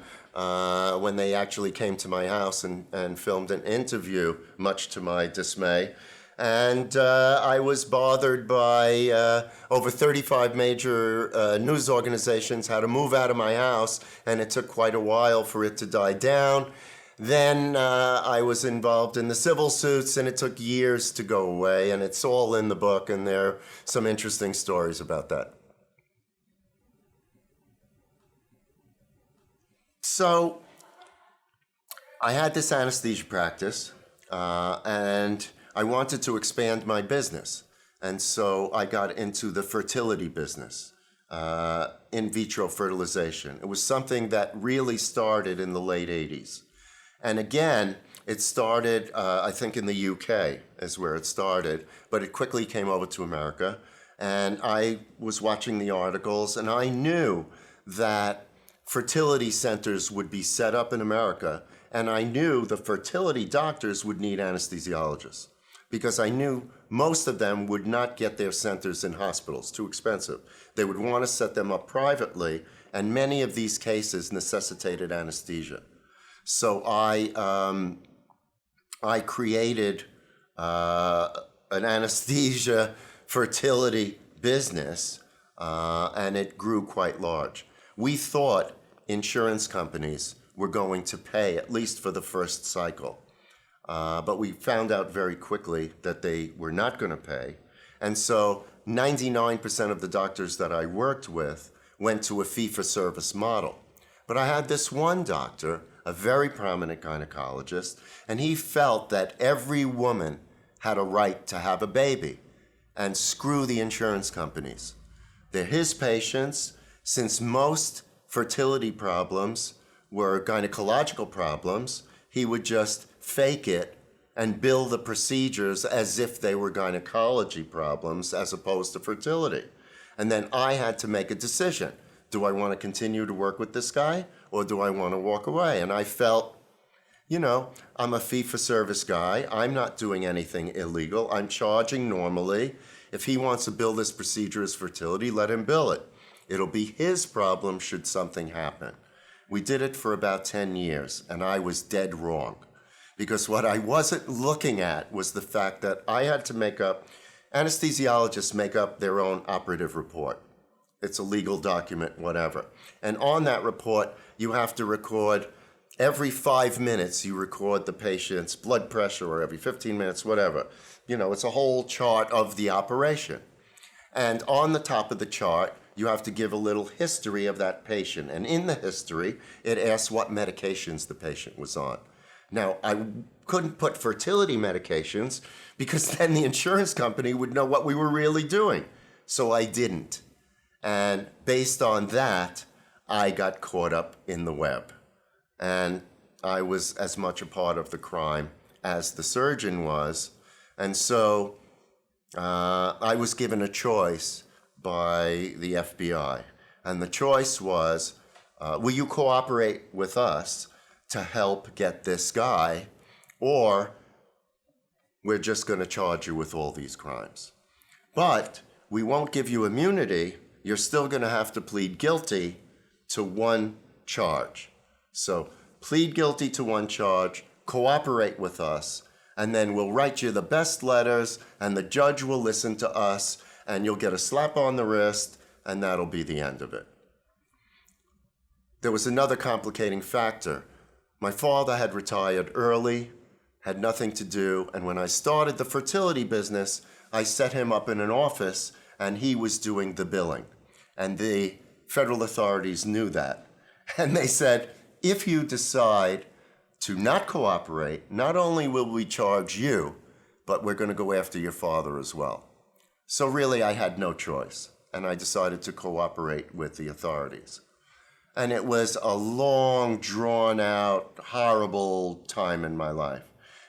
when they actually came to my house and filmed an interview, much to my dismay. And I was bothered by over 35 major news organizations how to move out of my house, and it took quite a while for it to die down. Then I was involved in the civil suits, and it took years to go away, and it's all in the book, and there are some interesting stories about that. So I had this anesthesia practice, and I wanted to expand my business. And so I got into the fertility business, in vitro fertilization. It was something that really started in the late 80s. And again, it started, I think in the UK is where it started, but it quickly came over to America. And I was watching the articles, and I knew that fertility centers would be set up in America, and I knew the fertility doctors would need anesthesiologists, because I knew most of them would not get their centers in hospitals, too expensive. They would want to set them up privately, and many of these cases necessitated anesthesia. So I created an anesthesia fertility business, and it grew quite large. We thought insurance companies were going to pay, at least for the first cycle. But we found out very quickly that they were not going to pay. And so 99% of the doctors that I worked with went to a fee-for-service model. But I had this one doctor, a very prominent gynecologist, and he felt that every woman had a right to have a baby, and screw the insurance companies. They're his patients. Since most fertility problems were gynecological problems, he would just fake it and bill the procedures as if they were gynecology problems as opposed to fertility. And then I had to make a decision. Do I want to continue to work with this guy, or do I want to walk away? And I felt, I'm a fee-for-service guy. I'm not doing anything illegal. I'm charging normally. If he wants to bill this procedure as fertility, let him bill it. It'll be his problem should something happen. We did it for about 10 years, and I was dead wrong. Because what I wasn't looking at was the fact that I had to anesthesiologists make up their own operative report. It's a legal document, whatever. And on that report, you have to record every 5 minutes, you record the patient's blood pressure, or every 15 minutes, whatever. It's a whole chart of the operation. And on the top of the chart, you have to give a little history of that patient. And in the history, it asks what medications the patient was on. Now, I couldn't put fertility medications because then the insurance company would know what we were really doing. So I didn't. And based on that, I got caught up in the web. And I was as much a part of the crime as the surgeon was. And so I was given a choice by the FBI. And the choice was, will you cooperate with us to help get this guy, or we're just going to charge you with all these crimes. But we won't give you immunity. You're still going to have to plead guilty to one charge. So plead guilty to one charge, cooperate with us, and then we'll write you the best letters, and the judge will listen to us, and you'll get a slap on the wrist, and that'll be the end of it. There was another complicating factor. My father had retired early, had nothing to do, and when I started the fertility business, I set him up in an office, and he was doing the billing. And the federal authorities knew that. And they said, if you decide to not cooperate, not only will we charge you, but we're going to go after your father as well. So really, I had no choice, and I decided to cooperate with the authorities. And it was a long, drawn-out, horrible time in my life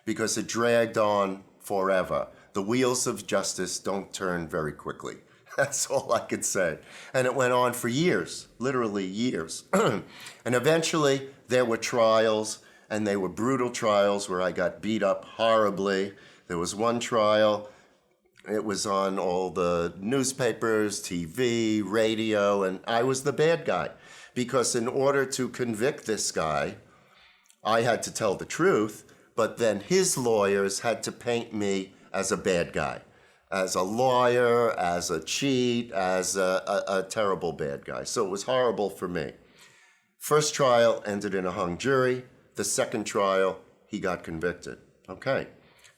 because it dragged on forever. The wheels of justice don't turn very quickly. That's all I could say. And it went on for years, literally years. And eventually, there were trials, and they were brutal trials where I got beat up horribly. There was one trial. It was on all the newspapers, TV, radio, and I was the bad guy. Because in order to convict this guy, I had to tell the truth, but then his lawyers had to paint me as a bad guy, as a lawyer, as a cheat, as a terrible bad guy. So it was horrible for me. First trial ended in a hung jury. The second trial, he got convicted. Okay,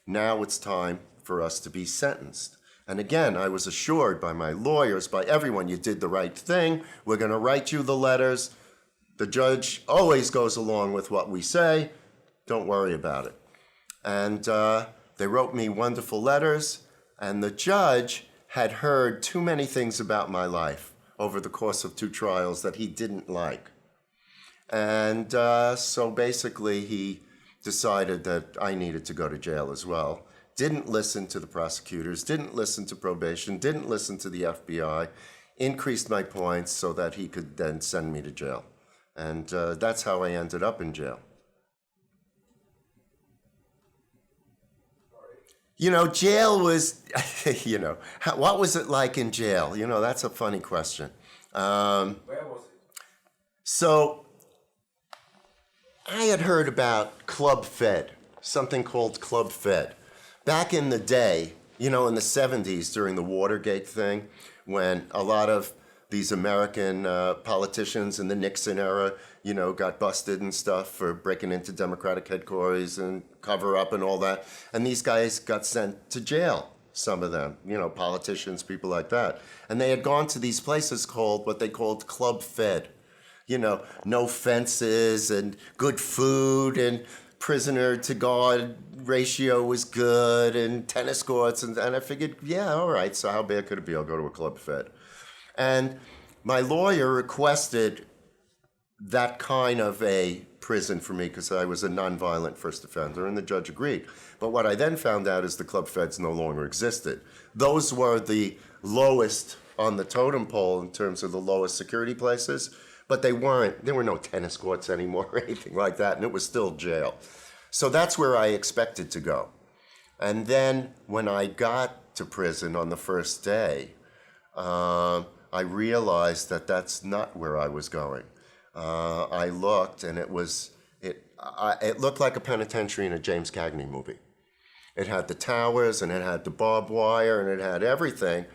now it's time for us to be sentenced. And again, I was assured by my lawyers, by everyone, you did the right thing. We're going to write you the letters. The judge always goes along with what we say. Don't worry about it. And they wrote me wonderful letters. And the judge had heard too many things about my life over the course of 2 trials that he didn't like. And so basically he decided that I needed to go to jail as well. Didn't listen to the prosecutors, didn't listen to probation, didn't listen to the FBI, increased my points so that he could then send me to jail. And that's how I ended up in jail. You know, jail was, you know, what was it like in jail? You know, that's a funny question. Where was it? So, I had heard about Club Fed, something called Club Fed. Back in the day, you know, in the 70s during the Watergate thing, when a lot of these American politicians in the Nixon era, you know, got busted and stuff for breaking into Democratic headquarters and cover up and all that. And these guys got sent to jail, some of them, you know, politicians, people like that. And they had gone to these places called what they called Club Fed. You know, no fences and good food and prisoner to guard ratio was good and tennis courts. And I figured, yeah, all right, so how bad could it be? I'll go to a Club Fed. And my lawyer requested that kind of a prison for me because I was a nonviolent first offender, and the judge agreed. But what I then found out is the Club Feds no longer existed. Those were the lowest on the totem pole in terms of the lowest security places, but there were no tennis courts anymore or anything like that, and it was still jail. So that's where I expected to go. And then when I got to prison on the first day, I realized that that's not where I was going. I looked, and it looked like a penitentiary in a James Cagney movie. It had the towers, and it had the barbed wire, and it had everything.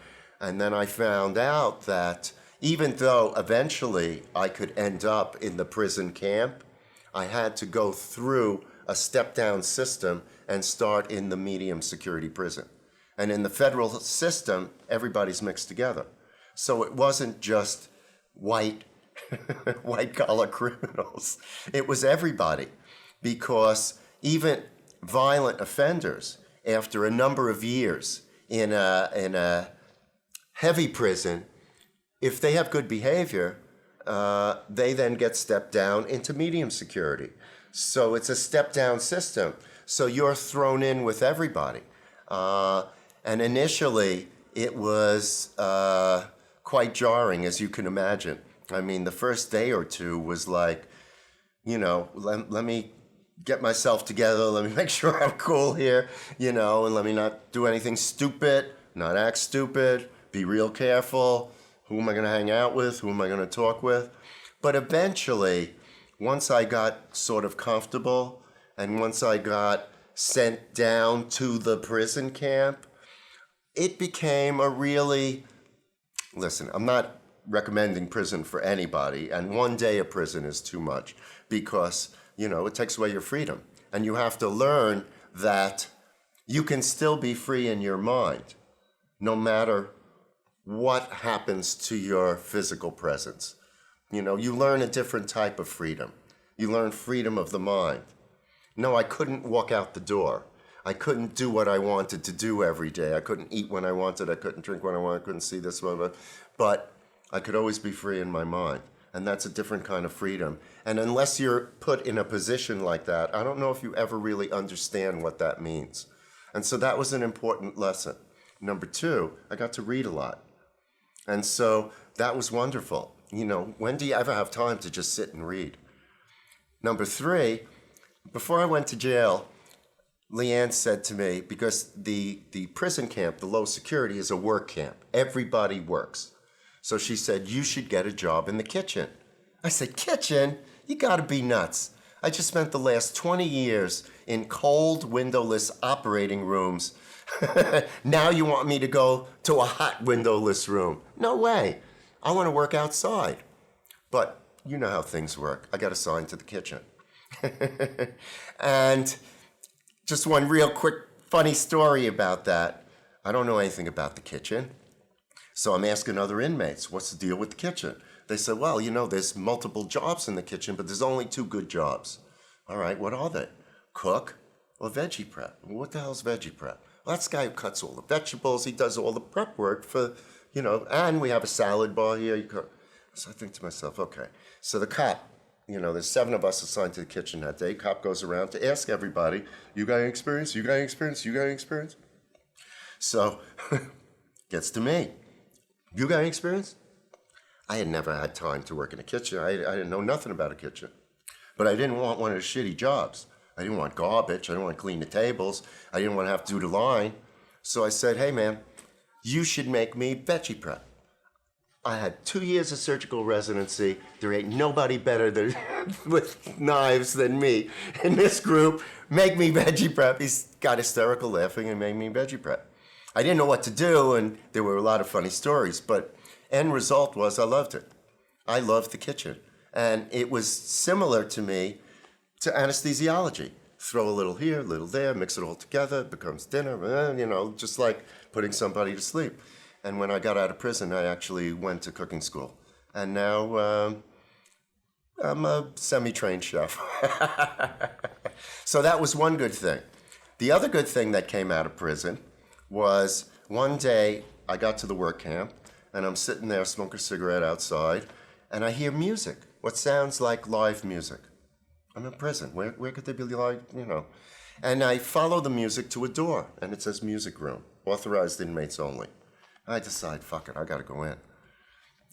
And then I found out that even though eventually I could end up in the prison camp, I had to go through a step-down system and start in the medium security prison. And in the federal system, everybody's mixed together. So it wasn't just white-collar criminals. It was everybody, because even violent offenders, after a number of years in a heavy prison, if they have good behavior, they then get stepped down into medium security. So it's a step-down system. So you're thrown in with everybody. And initially, it was quite jarring, as you can imagine. I mean, the first day or two was like, you know, let me get myself together, let me make sure I'm cool here, you know, and let me not do anything stupid, not act stupid, be real careful. Who am I going to hang out with? Who am I going to talk with? But eventually, once I got sort of comfortable, and once I got sent down to the prison camp, it became a really, listen, I'm not recommending prison for anybody, and one day of prison is too much because, you know, it takes away your freedom. And you have to learn that you can still be free in your mind, no matter what happens to your physical presence. You know, you learn a different type of freedom. You learn freedom of the mind. No, I couldn't walk out the door. I couldn't do what I wanted to do every day. I couldn't eat when I wanted. I couldn't drink when I wanted. I couldn't see this one. But I could always be free in my mind. And that's a different kind of freedom. And unless you're put in a position like that, I don't know if you ever really understand what that means. And so that was an important lesson. Number two, I got to read a lot. And so that was wonderful. You know, when do you ever have time to just sit and read? Number three, before I went to jail, Leanne said to me, because the prison camp, the low security, is a work camp. Everybody works. So she said, you should get a job in the kitchen. I said, kitchen? You gotta be nuts. I just spent the last 20 years in cold, windowless operating rooms. Now you want me to go to a hot, windowless room. No way. I want to work outside. But you know how things work. I got assigned to the kitchen. And just one real quick funny story about that. I don't know anything about the kitchen. So I'm asking other inmates, what's the deal with the kitchen? They said, well, there's multiple jobs in the kitchen, but there's only 2 good jobs. All right, what are they? Cook or veggie prep? What the hell's veggie prep? Well, that's the guy who cuts all the vegetables. He does all the prep work for, and we have a salad bar here. So I think to myself, okay. So the cop, there's 7 of us assigned to the kitchen that day. Cop goes around to ask everybody, you got any experience? You got any experience? You got any experience? So gets to me. You got any experience? I had never had time to work in a kitchen. I didn't know nothing about a kitchen. But I didn't want one of the shitty jobs. I didn't want garbage. I didn't want to clean the tables. I didn't want to have to do the line. So I said, hey, man, you should make me veggie prep. I had 2 years of surgical residency. There ain't nobody better than, with knives than me in this group. Make me veggie prep. He's got hysterical laughing and made me veggie prep. I didn't know what to do, and there were a lot of funny stories, but end result was I loved it. I loved the kitchen. And it was similar to me to anesthesiology. Throw a little here, a little there, mix it all together, it becomes dinner, just like putting somebody to sleep. And when I got out of prison, I actually went to cooking school. And now I'm a semi-trained chef. So that was one good thing. The other good thing that came out of prison was one day I got to the work camp, and I'm sitting there smoking a cigarette outside, and I hear music, what sounds like live music. I'm in prison. Where could there be like, And I follow the music to a door, and it says music room, authorized inmates only. I decide, fuck it, I gotta go in.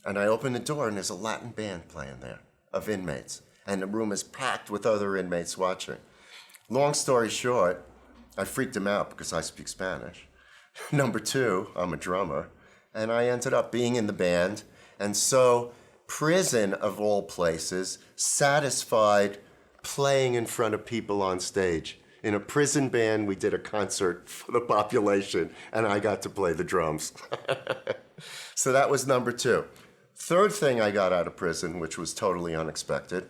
And I open the door, and there's a Latin band playing there of inmates, and the room is packed with other inmates watching. Long story short, I freaked them out because I speak Spanish. Number 2, I'm a drummer, and I ended up being in the band. And so prison, of all places, satisfied playing in front of people on stage. In a prison band, we did a concert for the population, and I got to play the drums. So that was number 2. Third thing I got out of prison, which was totally unexpected,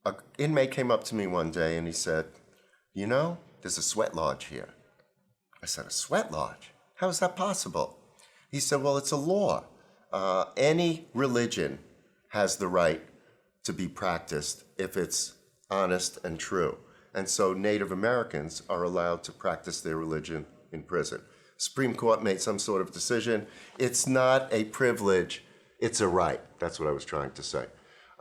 an inmate came up to me one day and he said, there's a sweat lodge here. I said, a sweat lodge? How is that possible? He said, well, it's a law. Any religion has the right to be practiced if it's honest and true. And so Native Americans are allowed to practice their religion in prison. Supreme Court made some sort of decision. It's not a privilege, it's a right. That's what I was trying to say.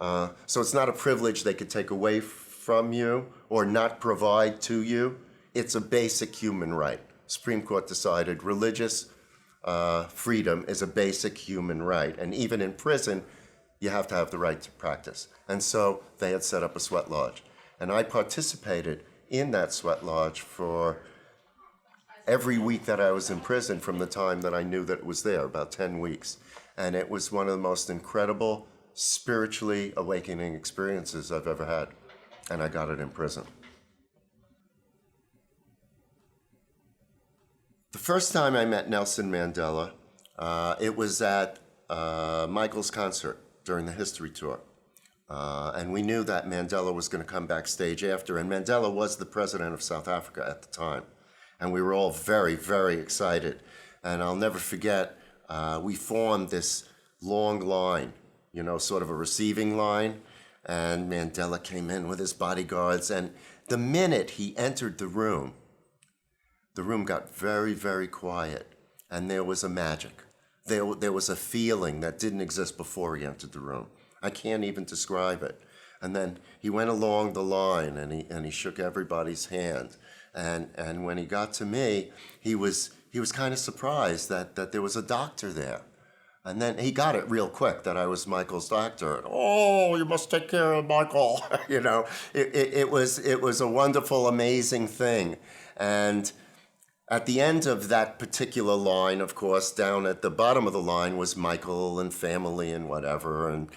So it's not a privilege they could take away from you or not provide to you. It's a basic human right. Supreme Court decided religious freedom is a basic human right. And even in prison, you have to have the right to practice. And so they had set up a sweat lodge. And I participated in that sweat lodge for every week that I was in prison from the time that I knew that it was there, about 10 weeks. And it was one of the most incredible, spiritually awakening experiences I've ever had. And I got it in prison. The first time I met Nelson Mandela, it was at Michael's concert during the history tour. And we knew that Mandela was going to come backstage after. And Mandela was the president of South Africa at the time. And we were all very, very excited. And I'll never forget, we formed this long line, sort of a receiving line. And Mandela came in with his bodyguards. And the minute he entered the room got very, very quiet. And there was a magic. There was a feeling that didn't exist before he entered the room. I can't even describe it. And then he went along the line and he shook everybody's hand. And when he got to me, he was kind of surprised that there was a doctor there. And then he got it real quick that I was Michael's doctor. Oh, you must take care of Michael. It was a wonderful, amazing thing. And at the end of that particular line, of course, down at the bottom of the line was Michael and family and whatever. And,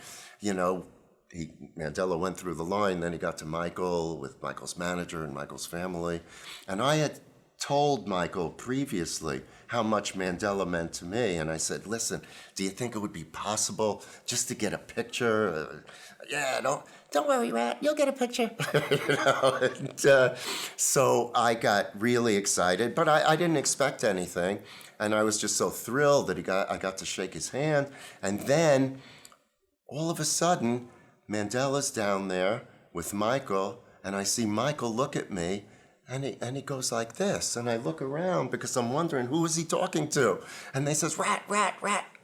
Mandela went through the line, then he got to Michael with Michael's manager and Michael's family. And I had told Michael previously how much Mandela meant to me. And I said, listen, do you think it would be possible just to get a picture? Yeah, don't worry, Rat, you'll get a picture. So I got really excited, but I didn't expect anything. And I was just so thrilled that I got to shake his hand. And then all of a sudden, Mandela's down there with Michael, and I see Michael look at me, and he goes like this. And I look around because I'm wondering, who is he talking to? And they says, Rat,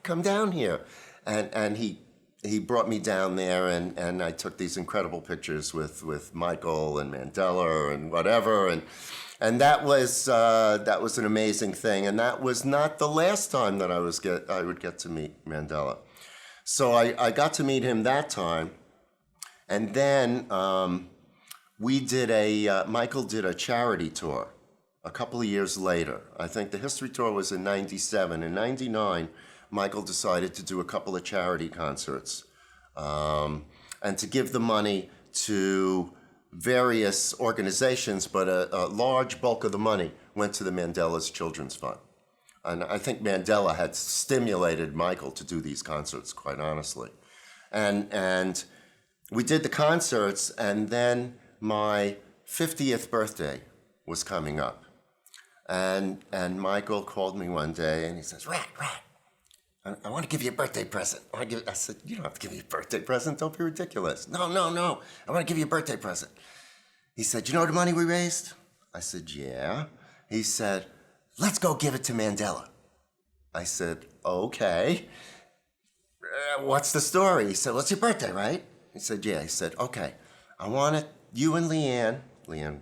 come down here. And he brought me down there, and I took these incredible pictures with Michael and Mandela and whatever. And that was an amazing thing. And that was not the last time that I would get to meet Mandela. So I got to meet him that time. And then Michael did a charity tour a couple of years later. I think the history tour was in 97. In 99, Michael decided to do a couple of charity concerts and to give the money to various organizations, but a large bulk of the money went to the Mandela's Children's Fund. And I think Mandela had stimulated Michael to do these concerts, quite honestly. And we did the concerts, and then my 50th birthday was coming up. And Michael called me one day, and he says, Rat, I want to give you a birthday present. I said, you don't have to give me a birthday present. Don't be ridiculous. No. I want to give you a birthday present. He said, you know the money we raised? I said, yeah. He said, let's go give it to Mandela. I said, okay. What's the story? He said, well, it's your birthday, right? He said, yeah. He said, okay, I want you and Leanne,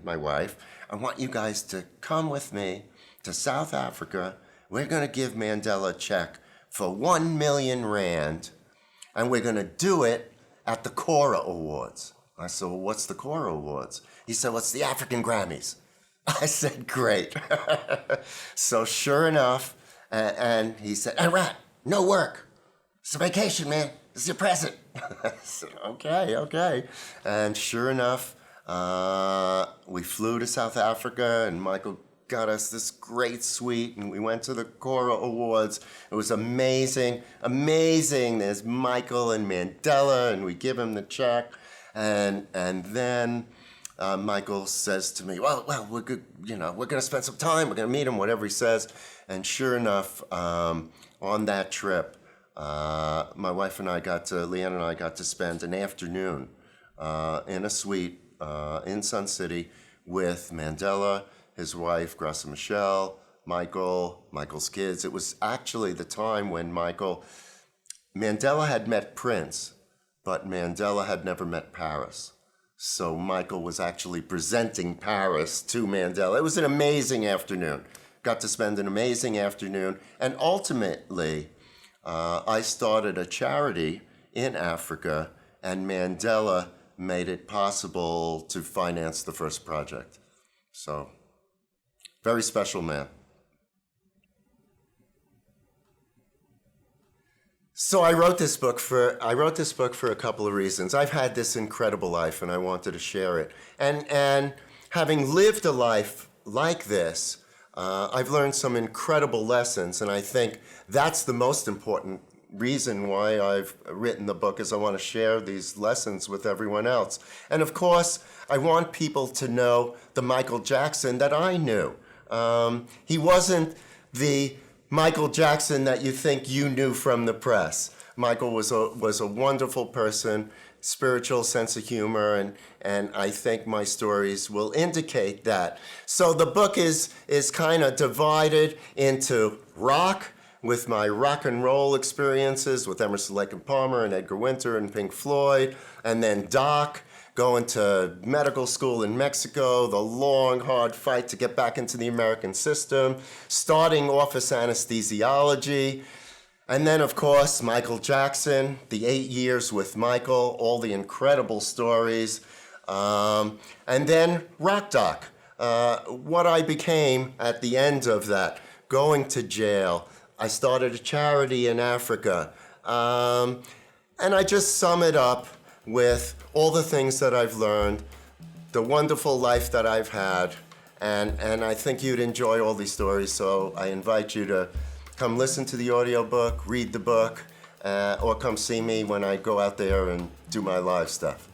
my wife, I want you guys to come with me to South Africa. We're going to give Mandela a check for 1 million rand, and we're going to do it at the Cora Awards. I said, well, what's the Cora Awards? He said, well, it's the African Grammys. I said, great. So sure enough, and he said, hey, Rat, no work. It's a vacation, man. This is your present. I said, okay. And sure enough, we flew to South Africa, and Michael got us this great suite, and we went to the Cora Awards. It was amazing. There's Michael and Mandela, and we give him the check, and then Michael says to me, well, we're good. We're going to spend some time. We're going to meet him, whatever he says. And sure enough, on that trip, my wife and Leanne and I got to spend an afternoon in a suite in Sun City with Mandela, his wife, Graça Michel, Michael's kids. It was actually the time when Mandela had met Prince, but Mandela had never met Paris. So Michael was actually presenting Paris to Mandela. It was an amazing afternoon. Got to spend an amazing afternoon. And ultimately, I started a charity in Africa, and Mandela made it possible to finance the first project. So, very special man. So I wrote this book for a couple of reasons. I've had this incredible life, and I wanted to share it. And having lived a life like this, I've learned some incredible lessons, and I think that's the most important reason why I've written the book, is I want to share these lessons with everyone else. And of course, I want people to know the Michael Jackson that I knew. He wasn't the Michael Jackson that you think you knew from the press. Michael was a wonderful person, spiritual sense of humor, and I think my stories will indicate that. So the book is kind of divided into rock, with my rock and roll experiences with Emerson, Lake and Palmer and Edgar Winter and Pink Floyd, and then doc, going to medical school in Mexico, the long, hard fight to get back into the American system, starting office anesthesiology, and then, of course, Michael Jackson, the 8 years with Michael, all the incredible stories, and then rock doc, what I became at the end of that, going to jail. I started a charity in Africa, and I just sum it up with all the things that I've learned, the wonderful life that I've had, and I think you'd enjoy all these stories, so I invite you to come listen to the audiobook, read the book, or come see me when I go out there and do my live stuff.